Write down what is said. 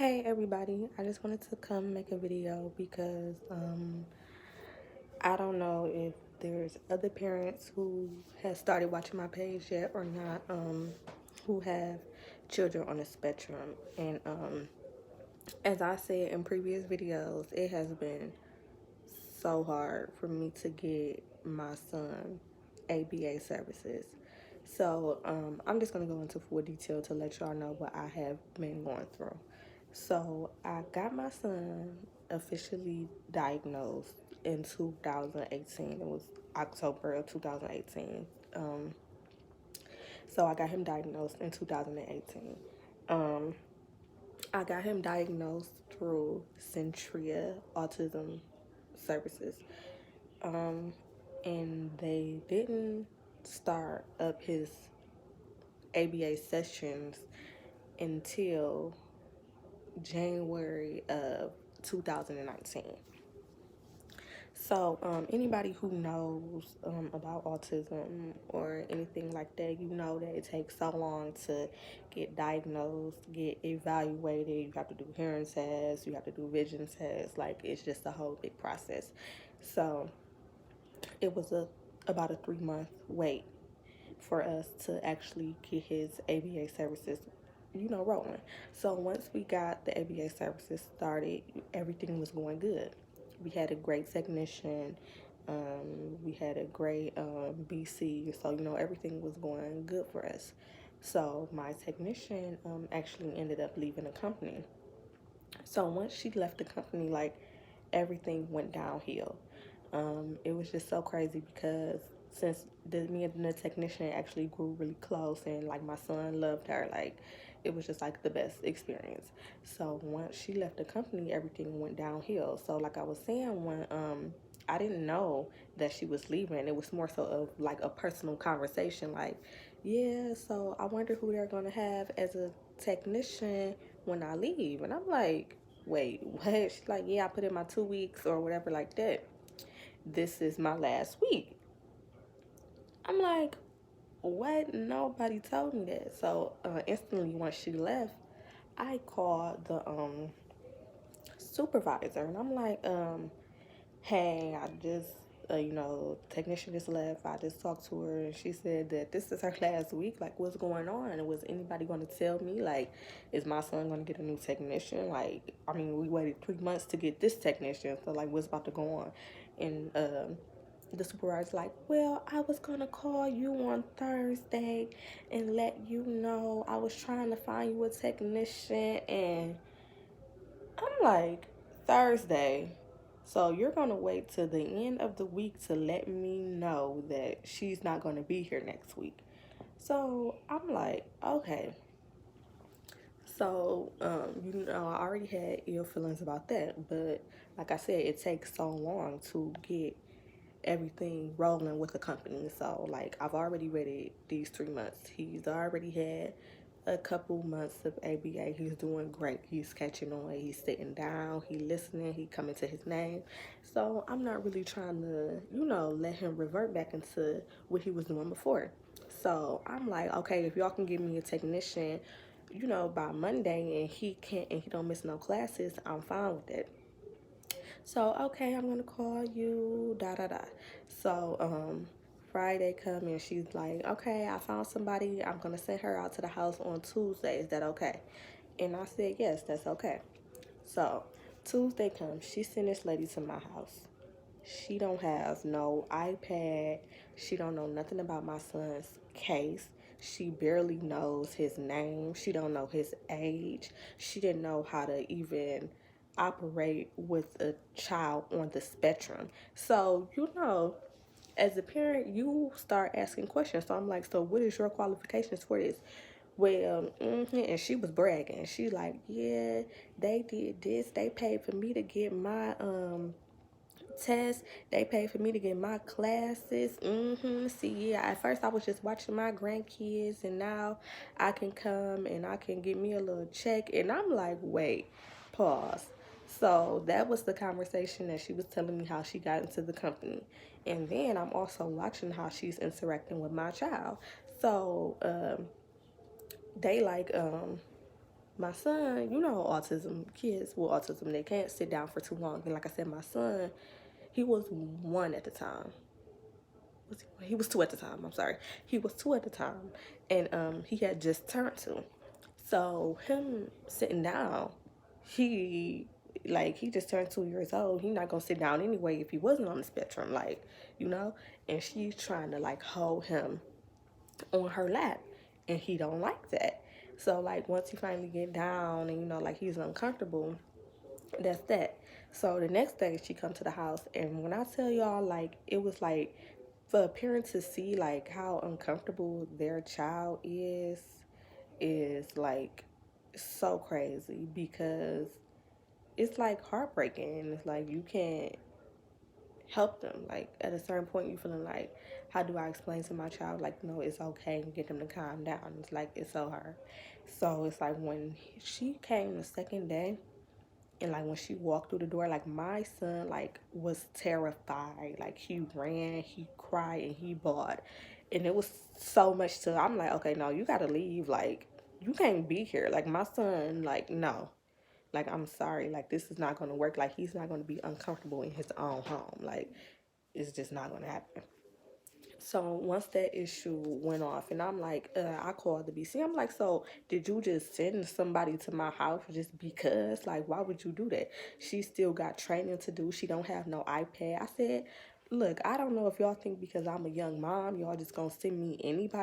Hey everybody, I just wanted to come make a video because I don't know if there's other parents who have started watching my page yet or not, who have children on the spectrum. And as I said in previous videos, it has been so hard for me to get my son ABA services. So I'm just gonna go into full detail to let y'all know what I have been going through. So I got my son officially diagnosed in 2018. It was October of 2018. So I got him diagnosed in 2018. Um, I got him diagnosed through Centria Autism Services. Um, and they didn't start up his ABA sessions until January of 2019. So anybody who knows about autism or anything like that, you know that it takes so long to get diagnosed, get evaluated. You have to do hearing tests, you have to do vision tests. Like, it's just a whole big process. So it was about a 3-month wait for us to actually get his ABA services, rolling. So once we got the ABA services started, everything was going good. We had a great technician. We had a great BC. So, everything was going good for us. So my technician actually ended up leaving the company. So once she left the company, like, everything went downhill. It was just so crazy because since me and the technician actually grew really close, and like my son loved her, like it was just like the best experience. So once she left the company, everything went downhill. So like I was saying, when I didn't know that she was leaving, it was more so of like a personal conversation, like, yeah, so I wonder who they're gonna have as a technician when I leave. And I'm like, wait, what? She's like, yeah, I put in my 2 weeks or whatever like that. This is my last week. I'm like, what? Nobody told me that. So instantly once she left, I called the supervisor, and I'm like, hey, I just technician just left. I just talked to her, and she said that this is her last week. Like, what's going on? And was anybody going to tell me, like, is my son going to get a new technician? Like, I mean, we waited 3 months to get this technician, so like, what's about to go on? And the supervisor's like, well, I was gonna call you on Thursday and let you know I was trying to find you a technician. And I'm like, Thursday? So you're gonna wait till the end of the week to let me know that she's not gonna be here next week? So I'm like, okay. So, I already had ill feelings about that, but like I said, it takes so long to get everything rolling with the company. So like, I've already waited these 3 months. He's already had a couple months of ABA. He's doing great. He's catching on. He's sitting down. He listening. He coming to his name. So I'm not really trying to, let him revert back into what he was doing before. So I'm like, okay, if y'all can give me a technician, by Monday, and he don't miss no classes, I'm fine with it. So, okay, I'm gonna call you, da da da. So, Friday come, and she's like, okay, I found somebody. I'm gonna send her out to the house on Tuesday. Is that okay? And I said, yes, that's okay. So, Tuesday comes, she sent this lady to my house. She don't have no iPad. She don't know nothing about my son's case. She barely knows his name. She don't know his age. She didn't know how to even operate with a child on the spectrum. So, as a parent, you start asking questions. So I'm like, so what is your qualifications for this? Well, and she was bragging. She's like, yeah, they did this. They paid for me to get my test. They paid for me to get my classes. See, yeah, at first I was just watching my grandkids, and now I can come and I can get me a little check. And I'm like, wait, pause. So that was the conversation that she was telling me how she got into the company. And then I'm also watching how she's interacting with my child. So they like my son, you know, autism, kids with autism, they can't sit down for too long. And like I said, my son, he was 1 at the time. He was 2 at the time. I'm sorry. He was 2 at the time, and he had just turned 2. So him sitting down, he he just turned 2 years old. He not gonna sit down anyway if he wasn't on the spectrum, you know. And she's trying to like hold him on her lap, and he don't like that. So like once he finally get down and you know like he's uncomfortable, that's that. So the next day she come to the house, and when I tell y'all, like it was like for a parent to see like how uncomfortable their child is like so crazy, because it's like heartbreaking. It's like you can't help them. Like at a certain point you feeling like, how do I explain to my child like no, it's okay, and get them to calm down? It's like it's so hard. So it's like when she came the second day, and like when she walked through the door, like my son like was terrified. Like he ran, he cried, and he bawled. And it was so much to, I'm like, okay, no, you gotta leave. Like you can't be here. Like my son, like no. Like I'm sorry, like this is not gonna work. Like he's not gonna be uncomfortable in his own home. Like it's just not gonna happen. So once that issue went off, and I'm like, I called the BC. I'm like, so did you just send somebody to my house just because? Like, why would you do that? She still got training to do. She don't have no iPad. I said, look, I don't know if y'all think because I'm a young mom, y'all just gonna send me anybody.